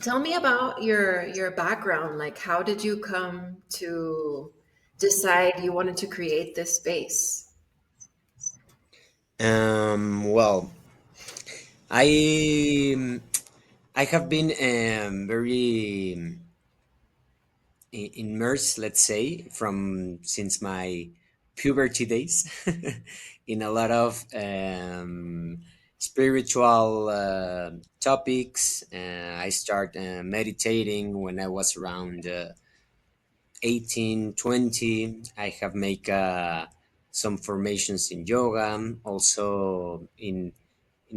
Tell me about your background. Like, how did you come to decide you wanted to create this space? Well, I I have been very immersed, let's say, from since my puberty days in a lot of spiritual topics. I start meditating when I was around 18, 20. I have make some formations in yoga, also in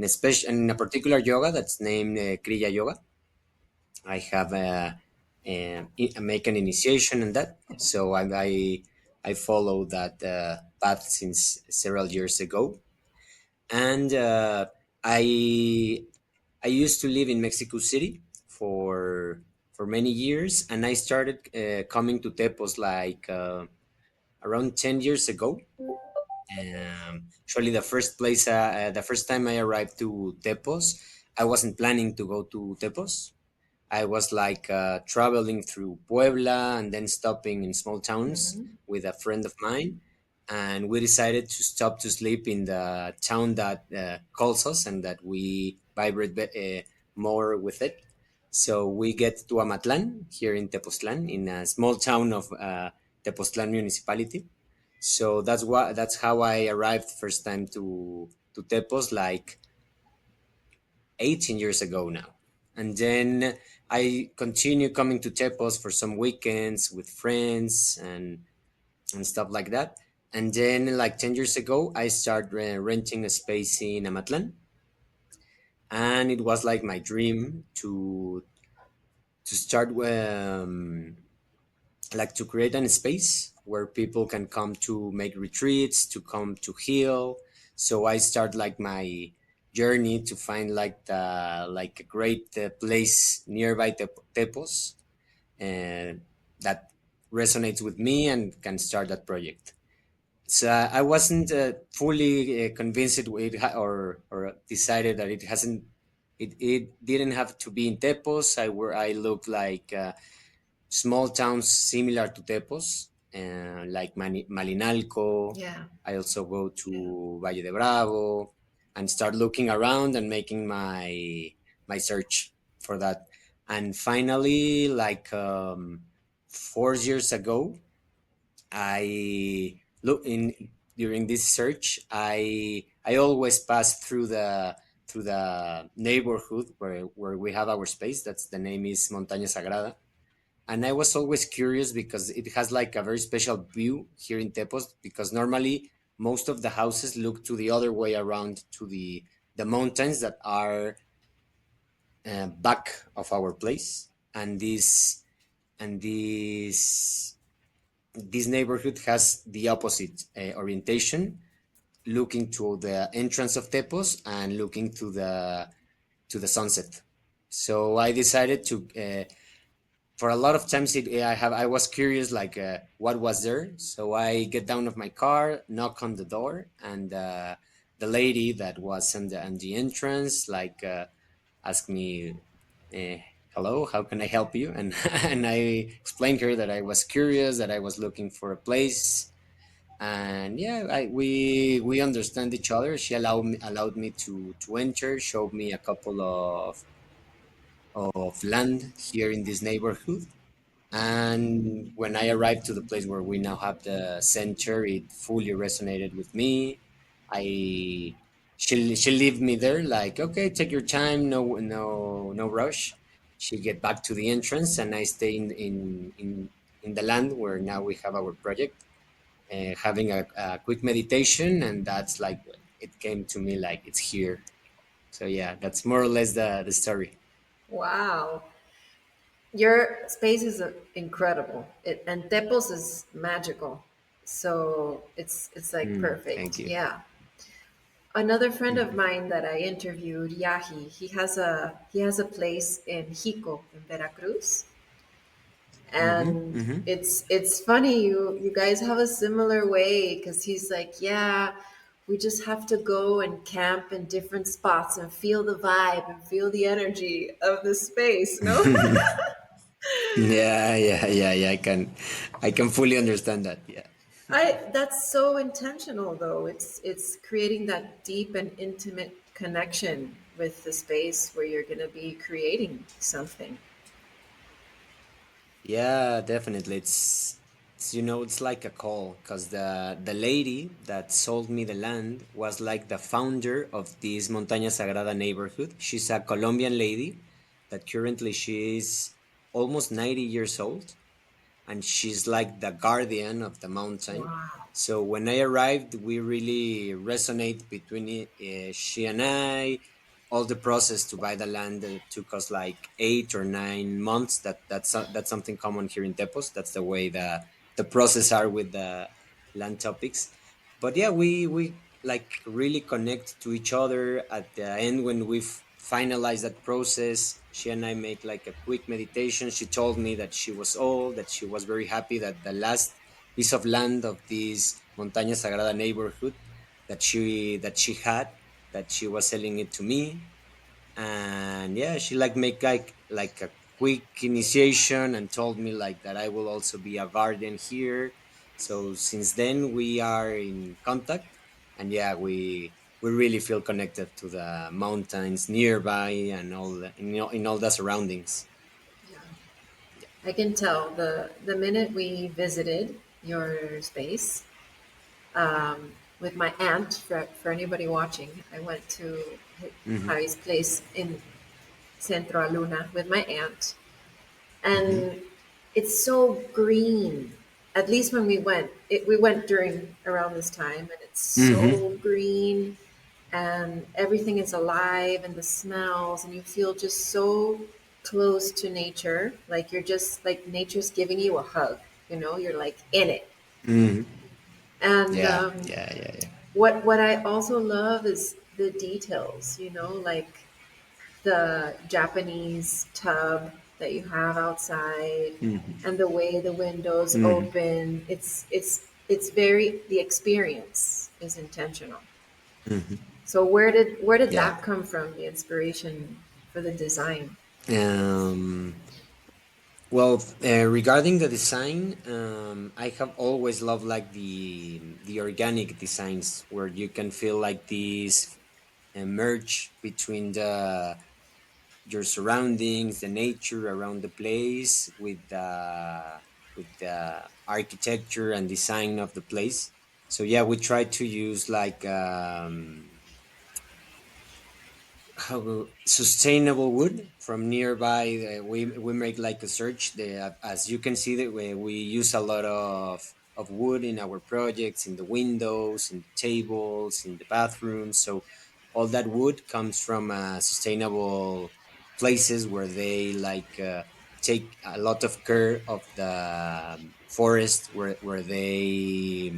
a special in a particular yoga that's named Kriya Yoga. I have make an initiation in that, so I follow that path since several years ago, and I I used to live in Mexico City for many years, and I started coming to Tepos like around 10 years ago. Actually, the first time I arrived to Tepos, I wasn't planning to go to Tepos. I was like traveling through Puebla and then stopping in small towns Hmm. with a friend of mine. And we decided to stop to sleep in the town that calls us and that we vibrate more with it. So we get to Amatlan here in Tepoztlán, in a small town of Tepoztlán municipality. So that's how I arrived first time to Tepos, like 18 years ago now. And then I continue coming to Tepos for some weekends with friends and stuff like that. And then, like 10 years ago, I started renting a space in Amatlan. And it was like my dream to start like to create a space where people can come to make retreats, to come to heal. So I start like my journey to find like a great place nearby Tepos that resonates with me and can start that project. So I wasn't fully convinced or decided that it didn't have to be in Tepos. I looked like small towns similar to Tepos, like Malinalco. Yeah. I also go to Valle de Bravo and start looking around and making my search for that. And finally, like 4 years ago, I look in during this search. I always pass through the neighborhood where we have our space. That's the name is Montaña Sagrada, and I was always curious because it has like a very special view here in Tepos because normally most of the houses look to the other way around to the mountains that are back of our place, and this neighborhood has the opposite orientation, looking to the entrance of Tepos and looking to the sunset. So I decided to for a lot of times I was curious like what was there, so I get down of my car, knock on the door, and the lady that was in the entrance like asked me, uh, hello, how can I help you? And and I explained her that I was curious, that I was looking for a place, and yeah, we understand each other. She allowed me to enter, showed me a couple of land here in this neighborhood. And when I arrived to the place where we now have the center, it fully resonated with me. I she leave me there like, okay, take your time, no rush. She get back to the entrance, and I stay in the land where now we have our project, having a quick meditation, and that's like it came to me like it's here. So yeah, that's more or less the story. Wow. Your space is incredible. And Tepos is magical. So it's like Thank perfect. you. Yeah. Another friend of Hmm. mine that I interviewed, Yahi, he has a place in Jico in Veracruz. Hmm. And Hmm. it's funny you guys have a similar way because he's like, yeah, we just have to go and camp in different spots and feel the vibe and feel the energy of the space, no? Yeah. I can fully understand that. Yeah. I That's so intentional though. It's creating that deep and intimate connection with the space where you're going to be creating something. Yeah, definitely. It's like a call because the lady that sold me the land was like the founder of this Montaña Sagrada neighborhood. She's a Colombian lady that currently she is almost 90 years old, and she's like the guardian of the mountain. Wow. So when I arrived, we really resonate between she and I. All the process to buy the land took us like 8 or 9 months. That's something common here in Tepos. That's the way the process are with the land topics. But yeah, we like really connect to each other at the end when we've finalized that process. She and I make like a quick meditation. She told me that she was old, that she was very happy that the last piece of land of this Montaña Sagrada neighborhood that she had, that she was selling it to me. And yeah, she like make like a quick initiation and told me like that I will also be a guardian here. So since then we are in contact, and yeah, we really feel connected to the mountains nearby and in all the surroundings. Yeah. I can tell the minute we visited your space with my aunt. For anybody watching, I went to Mm-hmm. Javi's place in Centro Aluna with my aunt, Mm-hmm. and it's so green. At least when we went during around this time, and it's Mm-hmm. so green, and everything is alive, and the smells, and you feel just so close to nature. Like you're just like nature's giving you a hug. You're like in it. Mm-hmm. And Yeah, yeah, yeah, yeah. what I also love is the details. Like the Japanese tub that you have outside Mm-hmm. and the way the windows Mm-hmm. open. It's very the experience is intentional. Mm-hmm. So where did Yeah. that come from, the inspiration for the design? um Well, regarding the design, I have always loved like the organic designs where you can feel like this merge between the your surroundings, the nature around the place, with the architecture and design of the place. So yeah, we try to use like how sustainable wood from nearby. We make like a search. As you can see, that we use a lot of wood in our projects, in the windows, in the tables, in the bathrooms. So all that wood comes from sustainable places where they like take a lot of care of the forest, where they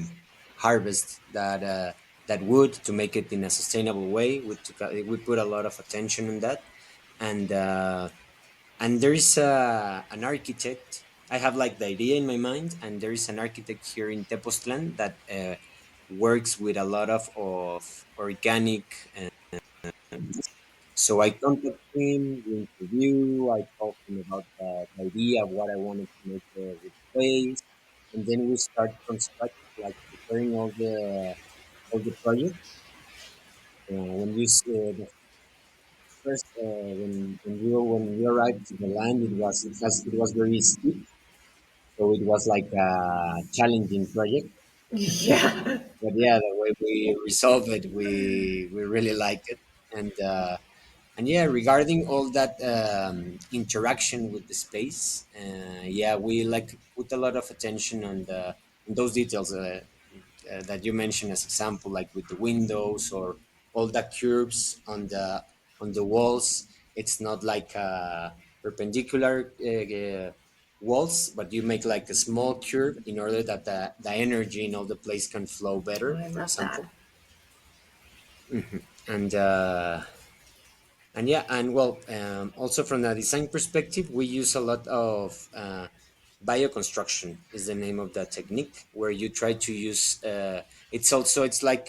harvest that wood to make it in a sustainable way. We put a lot of attention on that, and there is an architect. I have like the idea in my mind, and there is an architect here in Tepoztlán that works with a lot of organic. So I contacted him, we interview, I talked to him about the idea of what I wanted to make with the place, and then we start from scratch, like preparing all the project. When you the first when we arrived to the land, it was very steep, so it was like a challenging project. Yeah. But yeah, the way we resolved it, we really liked it, and yeah, regarding all that interaction with the space, yeah, we like put a lot of attention on those details that you mentioned as example, like with the windows or all the curves on the walls. It's not like perpendicular walls, but you make like a small curve in order that the energy in all the place can flow Oh, better, I for love that. example. And yeah, and well, also from a design perspective, we use a lot of bioconstruction is the name of the technique, where you try to use it's like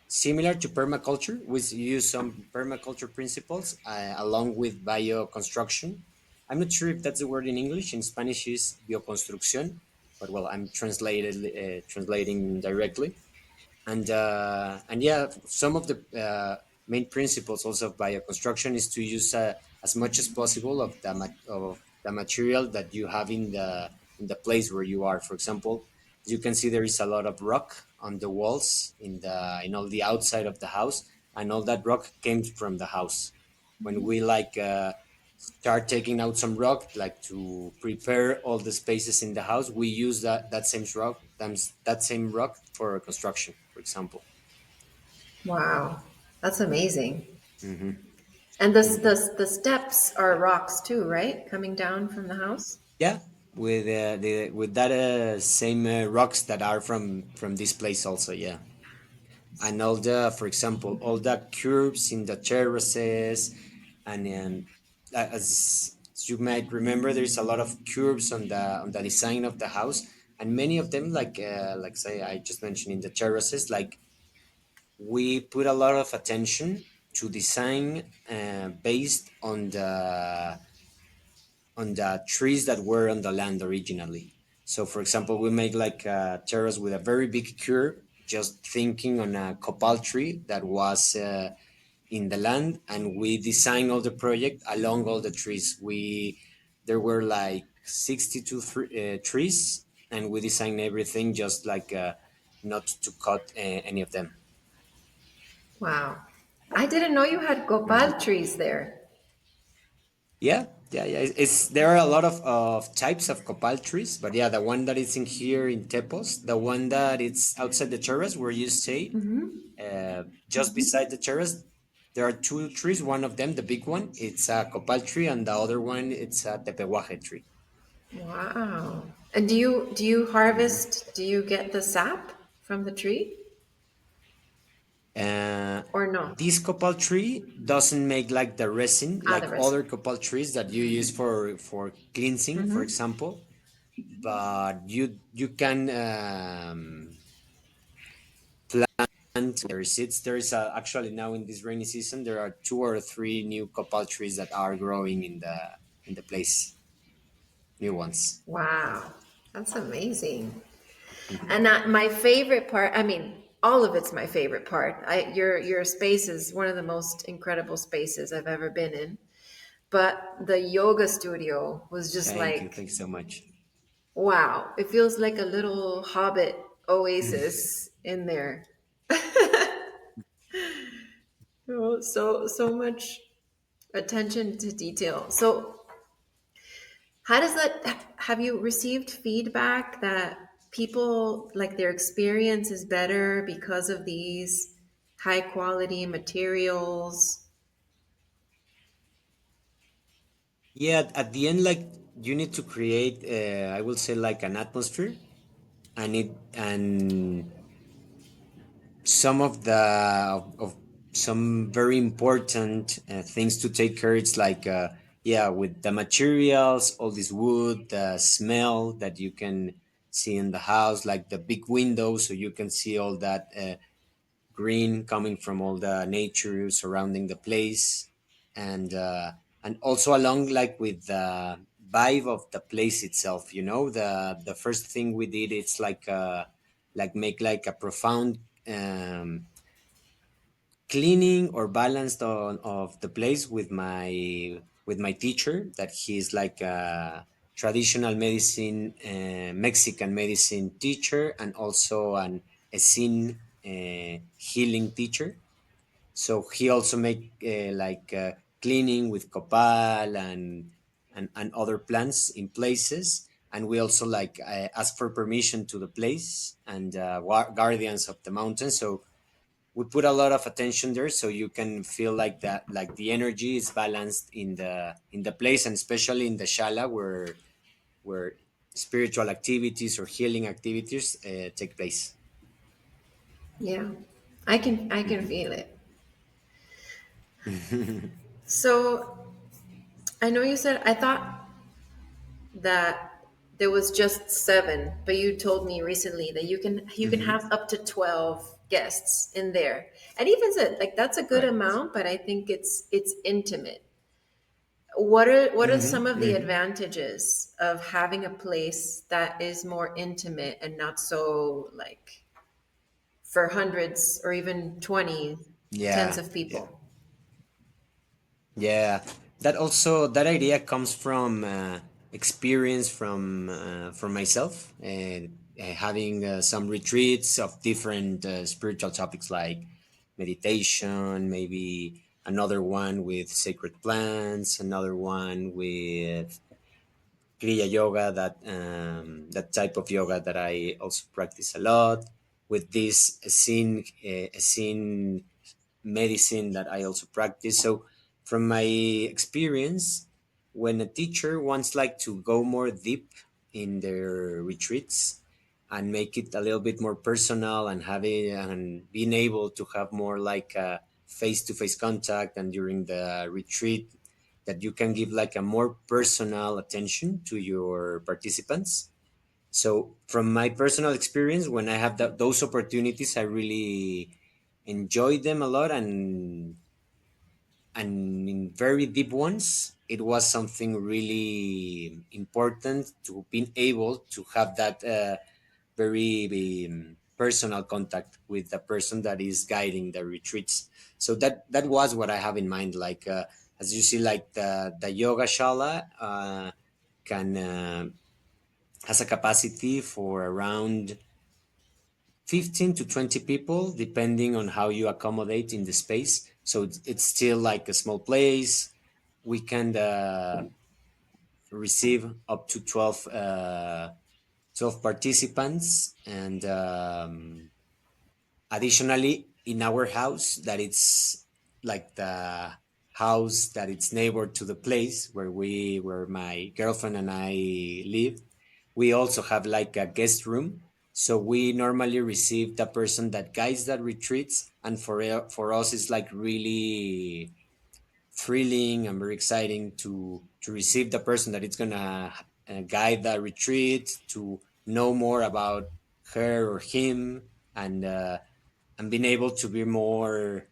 similar to permaculture. We use some permaculture principles along with bioconstruction. I'm not sure if that's the word in English. In Spanish is bioconstrucción, but well, I'm translating directly. And yeah, some of the main principles also of bioconstruction is to use as much as possible of of the material that you have in the place where you are. For example, as you can see, there is a lot of rock on the walls in all the outside of the house, and all that rock came from the house. When we start taking out some rock, like to prepare all the spaces in the house, we use that same rock for construction, for example. Wow, that's amazing. Hmm. And the steps are rocks too, right? Coming down from the house? Yeah, with that same rocks that are from this place also. Yeah, and all the, for example, all the curves in the terraces, and as you might remember, there's a lot of curves on the design of the house, and many of them, like say I just mentioned in the terraces, like we put a lot of attention to design based on the trees that were on the land originally. So, for example, we make like a terrace with a very big curve, just thinking on a copal tree that was in the land, and we design all the project along all the trees. We There were like 62 trees, and we designed everything just not to cut any of them. Wow. I didn't know you had Mhm. copal trees there. Yeah, yeah, yeah. There are a lot of types of copal trees, but yeah, the one that is in here in Tepos, the one that it's outside the terrace where you stayed, just beside the terrace, there are two trees. One of them, the big one, it's a copal tree, and the other one, it's a tepehuaje tree. Wow. And do you harvest, do you get the sap from the tree Uh, or no? this copal tree doesn't make like the resin Ah, like the rest. other copal trees that you use for cleansing, for Mm-hmm. example. But you can plant their seeds. There is actually now in this rainy season there are two or three new copal trees that are growing in the place, new ones. Wow. That's amazing. Mhm. And my favorite part, I mean, all of it's my favorite part. Your space is one of the most incredible spaces I've ever been in. But the yoga studio was just Thank like, you so much. wow, it feels like a little Hobbit oasis in there. Oh, so much attention to detail. So, how does that? Have you received feedback that people like their experience is better because of these high quality materials? Yeah, at the end, like you need to create, I will say, like an atmosphere, and some of of some very important things to take care. It's yeah, with the materials, all this wood, the smell that you can see in the house, like the big windows, so you can see all that green coming from all the nature surrounding the place, and also along like with the vibe of the place itself. The first thing we did, it's like make like a profound cleaning or balanced of the place with my teacher, that he's like a traditional medicine, Mexican medicine teacher, and also an Esin healing teacher. So he also make cleaning with copal and other plants in places, and we also ask for permission to the place and guardians of the mountain. So we put a lot of attention there, so you can feel like that, like the energy is balanced in the place, and especially in the shala where spiritual activities or healing activities take place. Yeah, I can feel it. So I know you said I thought that there was just 7, but you told me recently that you can Hmm. have up to 12 guests in there. And even said like that's a good Correct. amount, but I think it's intimate. What are Hmm. some of the Hmm. advantages of having a place that is more intimate and not so like for hundreds or even 20, tens Yeah, of yeah. people? Yeah, that also that idea comes from experience from myself and having some retreats of different spiritual topics like meditation, maybe another one with sacred plants, another one with Kriya yoga, that type of yoga that I also practice a lot. With this scene medicine that I also practice. So from my experience, when a teacher wants like to go more deep in their retreats and make it a little bit more personal and having and being able to have more like a face-to-face contact and during the retreat that you can give like a more personal attention to your participants. So from my personal experience, when I have those opportunities, I really enjoy them a lot, and in very deep ones, it was something really important to being able to have that very personal contact with the person that is guiding the retreats. So that was what I have in mind. Like as you see, like the yoga shala can has a capacity for around 15 to 20 people depending on how you accommodate in the space, so it's still like a small place. We can receive up to 12 participants, and additionally in our house that it's like the house that it's neighbor to the place where my girlfriend and I live. We also have like a guest room, so we normally receive the person that guides that retreats, and for us it's like really thrilling and very exciting to receive the person that is gonna guide the retreat, to know more about her or him, and being able to be more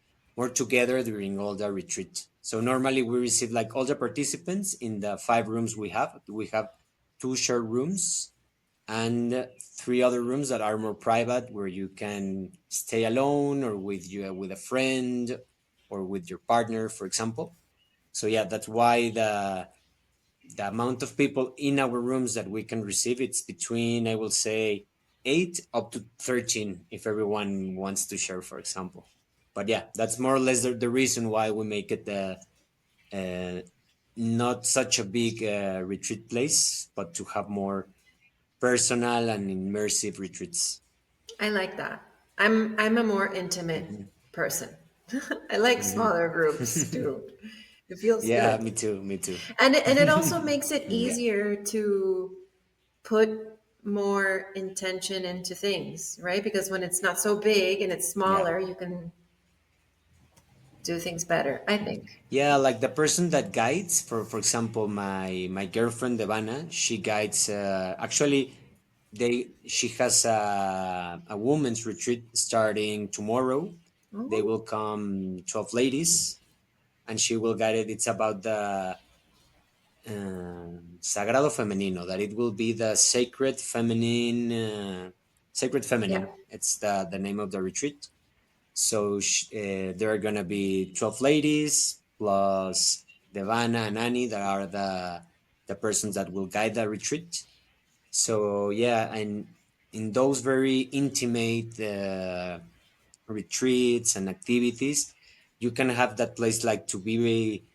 together during all the retreat. So normally we receive like all the participants in the 5 rooms we have. We have 2 shared rooms and 3 other rooms that are more private, where you can stay alone or with a friend or with your partner, for example. So yeah, that's why the amount of people in our rooms that we can receive, it's between, I will say, 8 up to 13 if everyone wants to share, for example. But yeah, that's more or less the reason why we make it uh, not such a big retreat place, but to have more personal and immersive retreats. I like that. I'm a more intimate Hmm. person. I like Hmm. smaller groups too. It feels Yeah, good. me too, me too. And it also makes it Yeah, easier to put more intention into things, right? Because when it's not so big and it's yeah. smaller, you can do things better, I think. Yeah, like the person that guides, for example, my girlfriend Devana, she guides. Actually, she has a women's retreat starting tomorrow. They will Oh, come 12 ladies, and she will guide it. It's about the Sagrado Femenino. That it will be the sacred feminine, sacred yeah. feminine. It's the name of the retreat. So there are gonna be 12 ladies plus Devana and Annie that are the persons that will guide the retreat. So yeah, and in those very intimate retreats and activities, you can have that place like to be,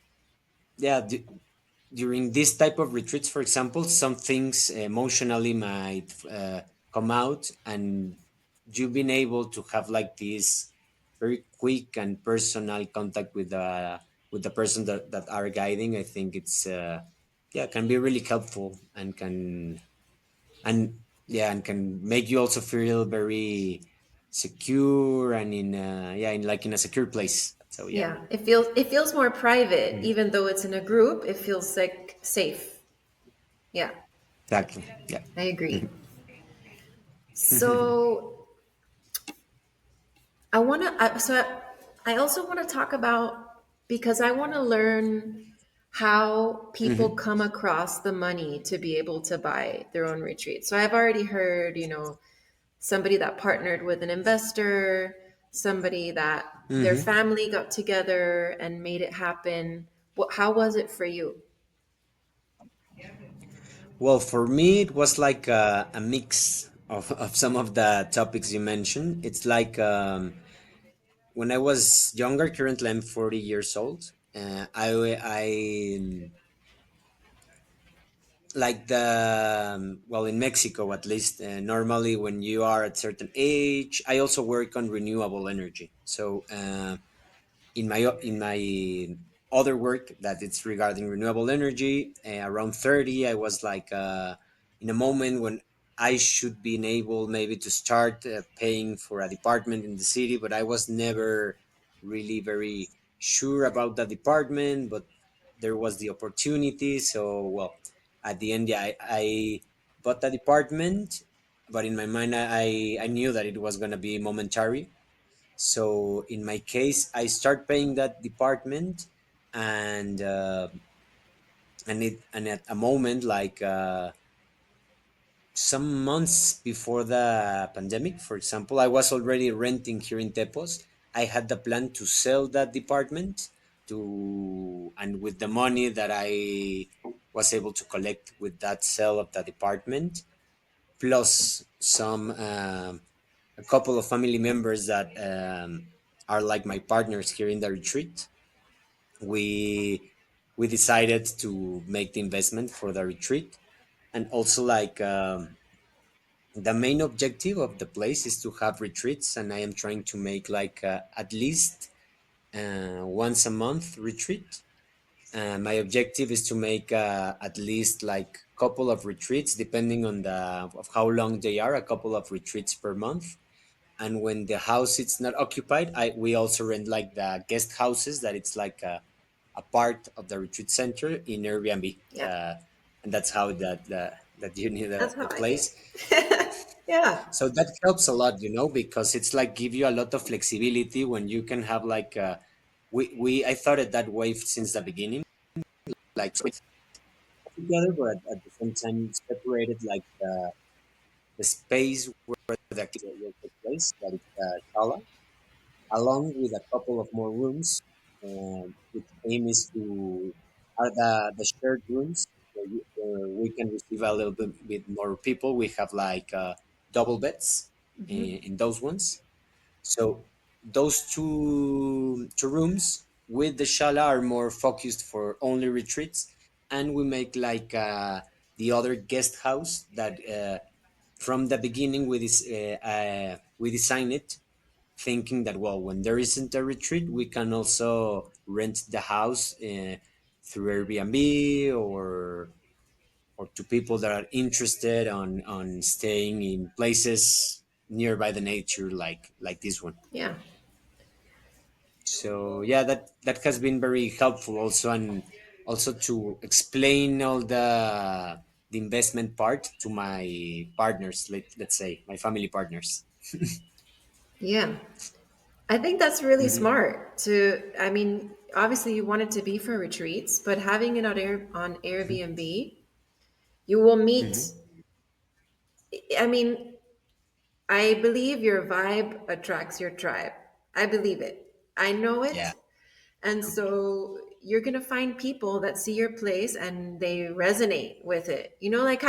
yeah. During this type of retreats, for example, some things emotionally might come out, and you've been able to have like this very quick and personal contact with the person that are guiding. I think it's yeah, can be really helpful, and yeah, and can make you also feel very secure and in yeah, in like in a secure place. So yeah. Yeah. It feels more private, Mhm. even though it's in a group, it feels like safe. Yeah. Exactly. Yeah. I agree. So I want to. I also want to talk about, because I want to learn how people Hmm. come across the money to be able to buy their own retreat. So I've already heard, somebody that partnered with an investor, somebody that their Hmm. family got together and made it happen. How was it for you? Well, for me, it was like a mix of some of the topics you mentioned. It's like when I was younger, currently I'm 40 years old. I like well, in Mexico at least, normally when you are at certain age, I also work on renewable energy. So in my other work that it's regarding renewable energy, around 30, I was like in a moment when I should be able maybe to start paying for a department in the city, but I was never really very sure about the department. But there was the opportunity, so well, at the end, yeah, I bought the department, but in my mind, I knew that it was going to be momentary. So in my case, I start paying that department, and and at a moment like some months before the pandemic, for example, I was already renting here in Tepos. I had the plan to sell that department to, and with the money that I was able to collect with that sale of the department, plus some a couple of family members that are like my partners here in the retreat. We we decided to make the investment for the retreat, and also like the main objective of the place is to have retreats, and I am trying to make like at least once a month retreat. My objective is to make at least like couple of retreats, depending on the of how long they are, a couple of retreats per month. And when the house is not occupied, I we also rent like the guest houses that it's like a part of the retreat center in Airbnb, Yeah, and that's how that you need that's how the I came. place. Yeah, So that helps a lot, because it's like give you a lot of flexibility when you can have like we I thought it that way since the beginning, like together, but at the same time separated, like the space where the activity will take place, that is the sala, along with a couple of more rooms, which aim is to are the shared rooms where we can receive a little bit more people. We have like double beds in those ones. So those two rooms with the shala are more focused for only retreats, and we make like the other guest house that from the beginning we design it thinking that, well, when there isn't a retreat, we can also rent the house through Airbnb, or to people that are interested on staying in places nearby the nature, like this one. yeah, So yeah, that has been very helpful also, and also to explain all the investment part to my partners, let's say my family partners. yeah. I think that's really Hmm. smart to, I mean, obviously you want it to be for retreats, but having it on Airbnb, you will Hmm. meet, I mean, I believe your vibe attracts your tribe. I believe it. I know Yeah. it. And so you're going to find people that see your place and they resonate with it. Like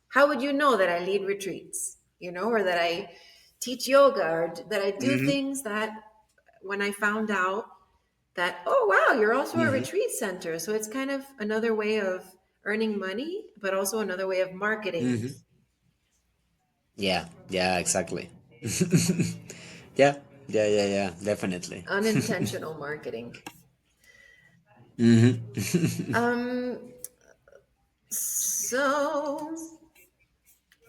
how would you know that I lead retreats, or that I teach yoga, or that I do Hmm. things that when I found out that, oh, wow, you're also a Hmm. retreat center. So it's kind of another way of earning money, but also another way of marketing. Hmm. Yeah, yeah, exactly. Yeah, yeah, yeah, yeah, definitely. Unintentional marketing. Hmm. Um, so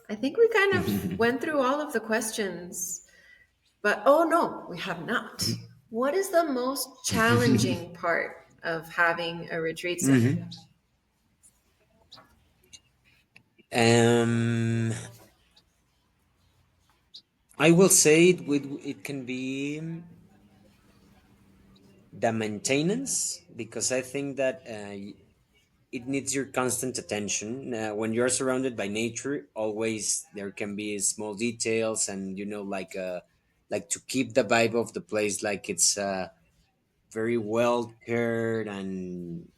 I think we kind of went through all of the questions, but oh no, we have not. What is the most challenging part of having a retreat center? Hmm. Um, I will say it can be the maintenance, because I think that it needs your constant attention. When you're surrounded by nature, always there can be small details, and like to keep the vibe of the place, like it's very well cared, and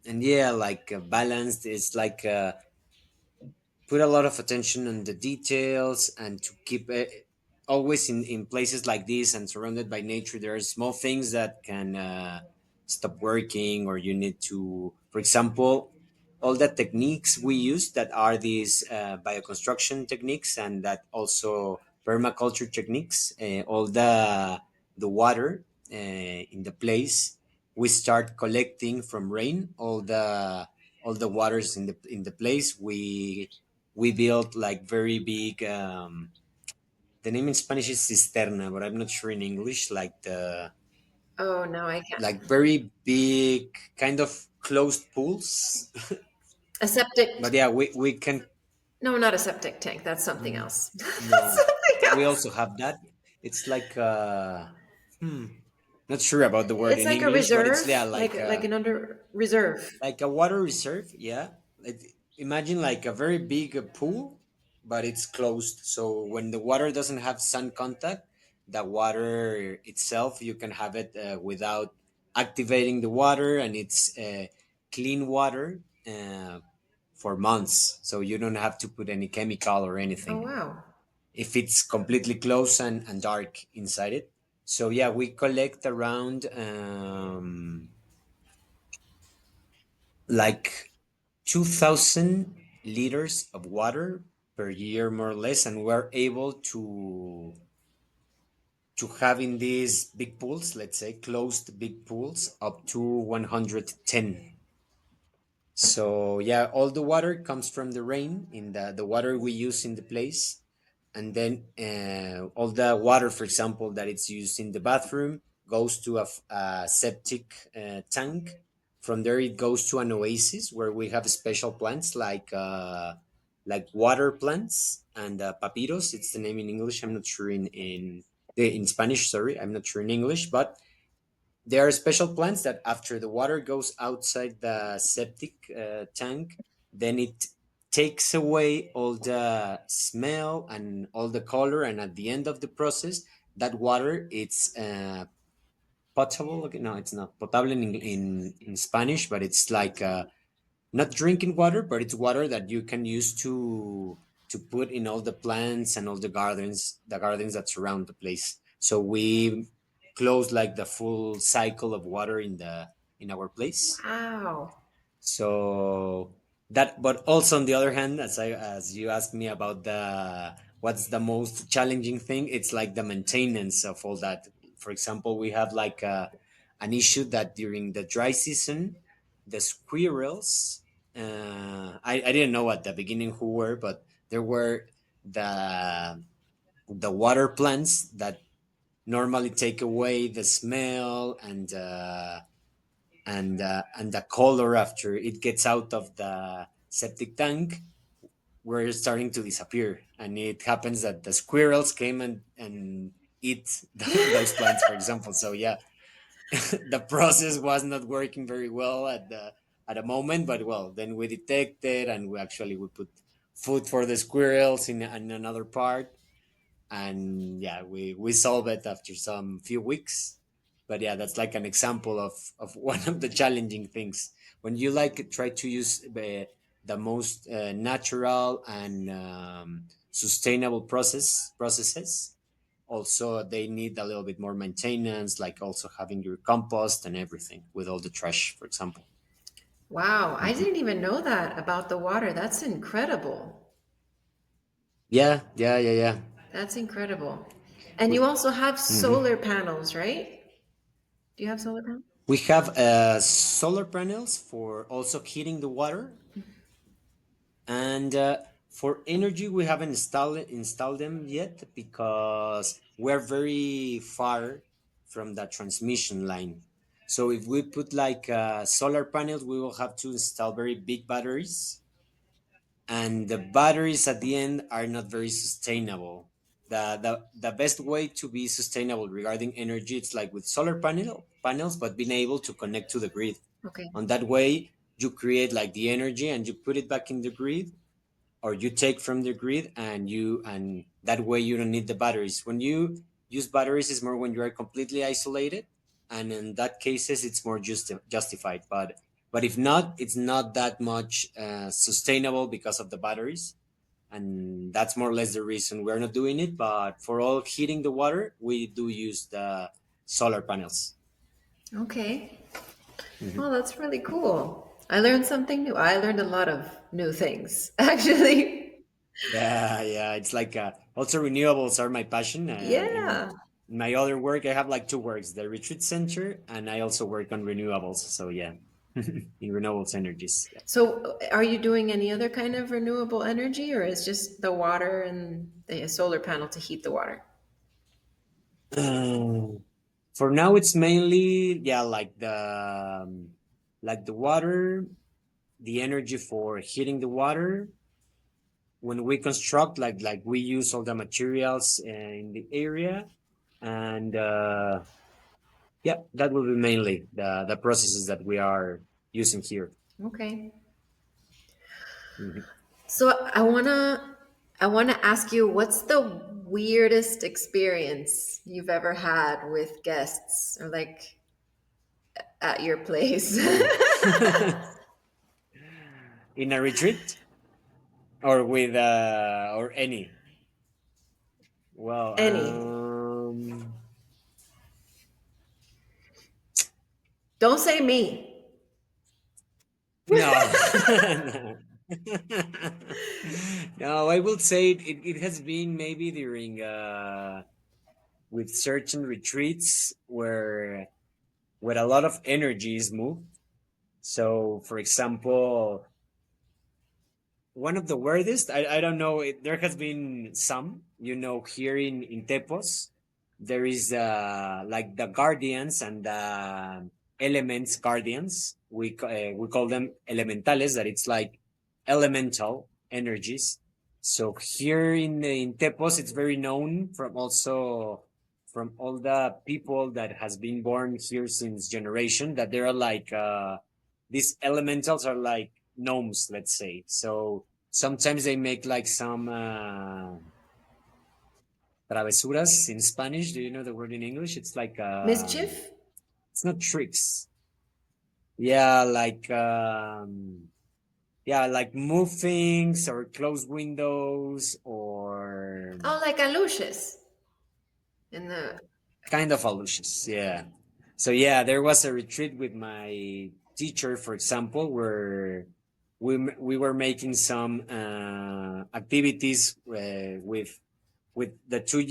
yeah, like balanced. It's like put a lot of attention on the details, and to keep it always in places like this and surrounded by nature. There are small things that can stop working, or you need to, for example, all the techniques we use that are these bioconstruction techniques, and that also permaculture techniques, all the water in the place, we start collecting from rain, all the waters in the place. We built like very big, the name in Spanish is cisterna, but I'm not sure in English, like the Oh no, I can't. like very big kind of closed pools. A septic? But yeah, we can. No, not a septic tank. That's something mm, else. That's no, something we else. also have that. It's like hmm, not sure about the word It's in like a English, but it's, yeah, reserve, like an under reserve. like a water reserve. Yeah, imagine like a very big pool, but it's closed, so when the water doesn't have sun contact, the water itself, you can have it without activating the water, and it's clean water for months, so you don't have to put any chemical or Oh anything wow. if it's completely closed and dark inside it. So yeah, we collect around like 2,000 liters of water per year, more or less, and we're able to have in these big pools, let's say closed big pools, up to 110. So yeah, all the water comes from the rain, in the water we use in the place, and then all the water, for example, that it's used in the bathroom goes to a septic tank. From there, it goes to an oasis where we have special plants like water plants and papiros. It's the name in English. I'm not sure in Spanish. Sorry, I'm not sure in English, but there are special plants that after the water goes outside the septic tank, then it takes away all the smell and all the color, and at the end of the process, that water it's potable. Okay, no, it's not potable in Spanish, but it's like not drinking water, but it's water that you can use to put in all the plants and all the gardens that surround the place. So we close like the full cycle of water in our place. Wow. So that, but also on the other hand, as you asked me about the what's the most challenging thing, it's like the maintenance of all that. For example, we have like an issue that during the dry season, the squirrels. I didn't know at the beginning who were, but there were the water plants that normally take away the smell and the color after it gets out of the septic tank were starting to disappear, and it happens that the squirrels came and eat those plants, for example. So yeah, the process was not working very well at a moment, but well, then we detected, and we put food for the squirrels in another part, and yeah, we solve it after some few weeks. But yeah, that's like an example of one of the challenging things when you like try to use the most natural and sustainable processes. Also, they need a little bit more maintenance, like also having your compost and everything with all the trash, for example. Wow. I Mhm. didn't even know that about the water. That's incredible. Yeah, yeah, yeah, yeah. That's incredible. And you we, also have mhm. solar panels, right? Do you have solar panels? We have solar panels for also heating the water. And for energy, we haven't installed them yet because we're very far from the transmission line. So if we put like solar panels, we will have to install very big batteries, and the batteries at the end are not very sustainable. The best way to be sustainable regarding energy, it's like with solar panels, but being able to connect to the grid. Okay. On that way, you create like the energy and you put it back in the grid, or you take from the grid, and that way you don't need the batteries. When you use batteries, is more when you are completely isolated, and in that cases it's more justified. But if not, it's not that much sustainable because of the batteries, and that's more or less the reason we're not doing it. But for all heating the water, we do use the solar panels. Okay. Mhm. Oh, that's really cool. I learned something new. I learned a lot of new things, actually. Yeah, yeah. It's like also renewables are my passion. In Yeah. my other work, I have like two works: the retreat center, and I also work on renewables. So yeah, in renewables energies. Yeah. So, are you doing any other kind of renewable energy, or is just the water and the solar panel to heat the water? For now, it's mainly yeah, like the water, the energy for heating the water. When we construct, like we use all the materials in the area, and yeah, that will be mainly the processes that we are using here. Okay. Mhm. So, I wanna ask you, what's the weirdest experience you've ever had with guests, or like at your place? Ooh. In a retreat or with or any. Well, Any. Don't say me. no. No. No, I will say it has been maybe during with certain retreats where a lot of energy is moved. So, for example, one of the weirdest, I don't know, there has been some, here in Tepos, there is like the guardians and the elements guardians. We call them elementales, that it's like elemental energies. So here in Tepos, it's very known from also from all the people that has been born here since generation, that there are like these elementals are like gnomes, let's say. So sometimes they make like some travesuras in Spanish. Do you know the word in English? It's like Mischief? it's not tricks. Yeah, like move things or close windows or Oh, like aluches in the. kind of illusions. Yeah. So yeah, there was a retreat with my teacher, for example, where we were making some activities with the two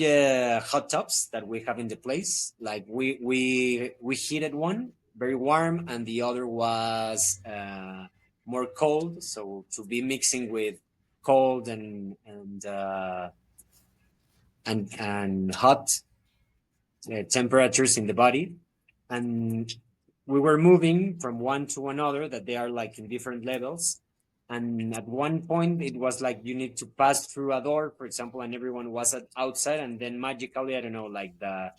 hot tubs that we have in the place. Like we heated one very warm, and the other was more cold. So to be mixing with cold and hot temperatures in the body, and we were moving from one to another, that they are like in different levels. And at one point it was like you need to pass through a door, for example, and everyone was outside, and then magically, I don't know, like the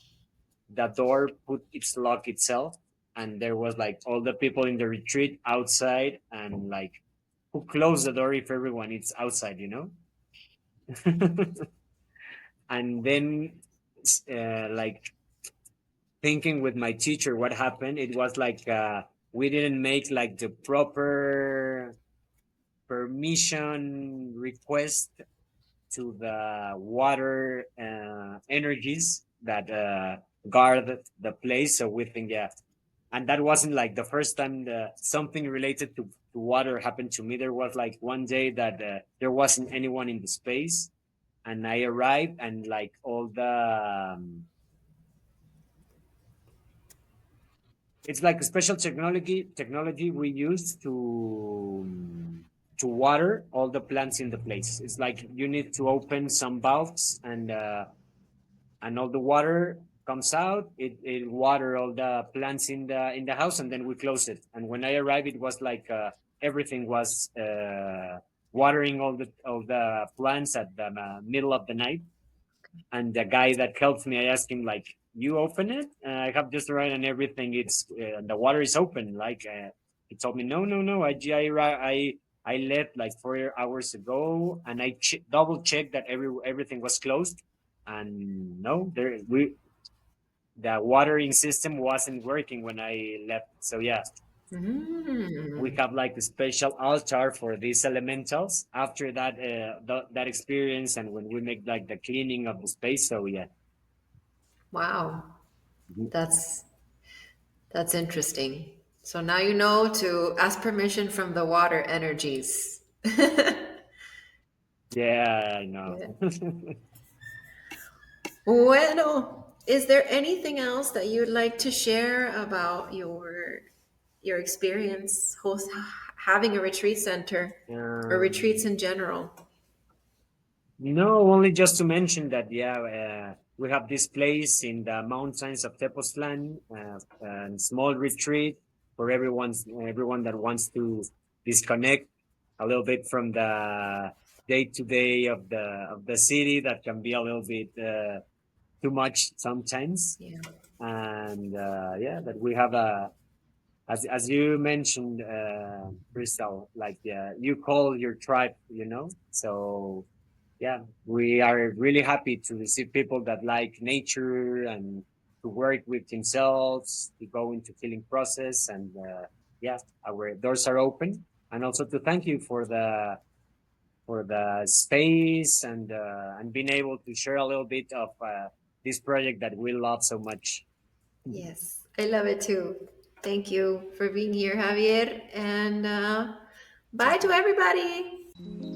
door put its lock itself, and there was like all the people in the retreat outside, and like who closed the door if everyone is outside. And then like thinking with my teacher what happened, it was like we didn't make like the proper permission request to the water energies that guard the place. So we think, yeah, and that wasn't like the first time something related to water happened to me. There was like one day that there wasn't anyone in the space, and I arrived, and like all the it's like a special technology we use to water all the plants in the place. It's like you need to open some valves, and all the water comes out. It water all the plants in the house, and then we close it. And when I arrived, it was like everything was watering all the plants at the middle of the night. And the guy that helps me, I asked him like, "You open it? I have just right and everything. It's the water is open." Like he told me, "No, no, no. I left like 4 hours ago, and I double checked that everything was closed, and no, there we the watering system wasn't working when I left. So yeah, we Mm. have like a special altar for these elementals after that experience, and when we make like the cleaning of the space. So yeah. Wow. Mhm. That's that's interesting. So now you know to ask permission from the water energies. Yeah, I know. Yeah. Bueno, is there anything else that you'd like to share about your experience having a retreat center or retreats um, in general? no, only just to mention that, yeah, we have this place in the mountains of Tepoztlán, a small retreat for everyone that wants to disconnect a little bit from the day to day of the city that can be a little bit too much sometimes. Yeah. And yeah, that we have as you mentioned, Crystal, like you call your tribe, So yeah, we are really happy to receive people that like nature and to work with themselves, to go into healing process, and yeah, our doors are open. And also to thank you for the space and being able to share a little bit of this project that we love so much. Yes, I love it too. Thank you for being here, Javier, and bye to everybody.